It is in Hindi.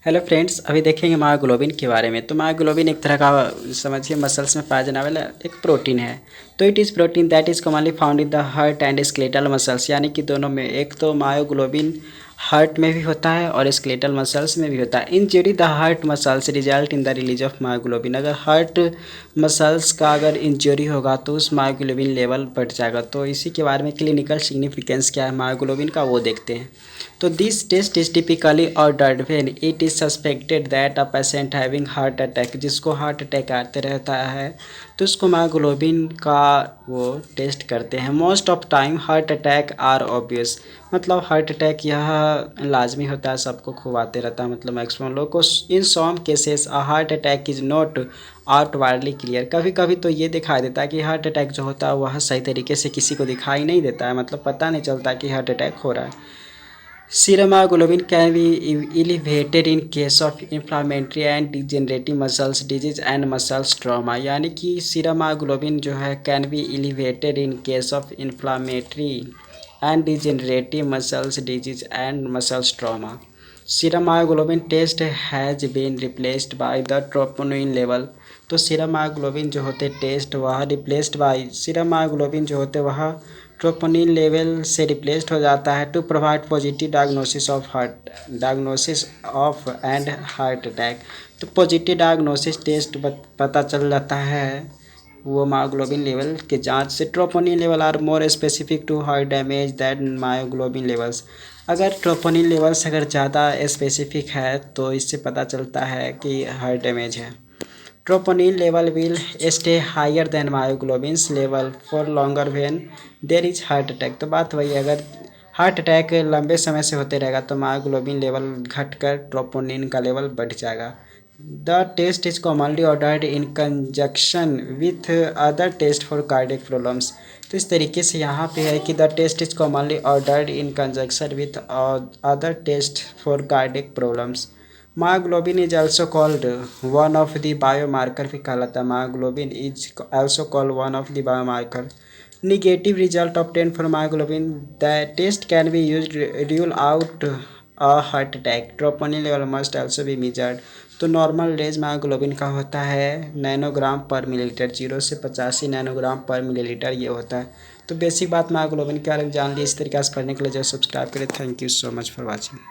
हेलो फ्रेंड्स, अभी देखेंगे मायोग्लोबिन के बारे में। तो मायोग्लोबिन एक तरह का समझिए मसल्स में पाया जाने वाला एक प्रोटीन है। तो it is protein that is commonly found in the heart and skeletal muscles, यानी कि दोनों में। एक तो मायोग्लोबिन हार्ट में भी होता है और स्केलेटल मसल्स में भी होता है। Injury the heart muscles result in the release of myoglobin. अगर हार्ट मसल्स का अगर इंजरी होगा तो उस मायोग्लोबिन लेवल बढ़ जाएगा। तो इसी के बारे में क्लिनिकल सिग्निफिकेंस क्या है मायोग्लोबिन का, वो देखते हैं। तो this test is typically ordered when it is suspected that a patient having heart attack. जिसको हार्ट अटैक आते रहता है तो उसको मायोग्लोबिन का वो टेस्ट करते हैं। Most of time heart attack are obvious, मतलब हार्ट अटैक यह लाजमी होता है, सबको खूब आते रहता है, मतलब मैक्सिमम लोग को। In some cases a heart attack is not outwardly clear. कभी कभी तो ये दिखाई देता है कि हार्ट अटैक जो होता है वह सही तरीके से किसी को दिखाई नहीं देता है, मतलब पता नहीं चलता कि हार्ट अटैक हो रहा है। Serum hemoglobin can be elevated in case of inflammatory and degenerative muscles disease and muscles trauma। यानी कि सीरम hemoglobin जो है can be elevated in case of inflammatory and degenerative muscles disease and muscles trauma. Serum myoglobin test has been replaced by the troponin level. तो सीरम हाइग्लोबिन जो होते टेस्ट वह रिप्लेस्ड बाय सीरम हाइग्लोबिन जो होते वह ट्रोपोनिन लेवल से रिप्लेस्ड हो जाता है to provide positive diagnosis of and heart attack. तो पॉजिटिव डायग्नोसिस टेस्ट पता चल जाता है वो मायोग्लोबिन लेवल के जांच से। Troponin level are more specific to heart damage that myoglobin levels. अगर ट्रोपोनिन लेवल्स अगर ज़्यादा स्पेसिफिक है तो इससे पता चलता है कि हार्ट डैमेज है। Troponin level will stay higher than myoglobins level for longer when there is heart attack. तो बात वही, अगर हार्ट अटैक लंबे समय से होते रहेगा तो मायोग्लोबिन लेवल घटकर ट्रोपोनिन का लेवल बढ़ जाएगा। The test is commonly ordered in conjunction with other test for cardiac problems. तो इस तरीके से यहाँ पे है कि the test is commonly ordered in conjunction with other test for cardiac problems. Myoglobin is also called one of the biomarker भी कहलाता है। Myoglobin is also called one of the biomarker. Negative result obtained from myoglobin. The test can be used to rule out a heart attack. Troponin level must also be measured. तो नॉर्मल रेंज मायोग्लोबिन का होता है नैनोग्राम पर मिलीलीटर, 0 से 85 नैनोग्राम पर मिलीलीटर ये होता है। तो बेसिक बात मायोग्लोबिन के बारे में जान ली। इस तरीके से पढ़ने के लिए जो सब्सक्राइब करें। Thank you so much for watching.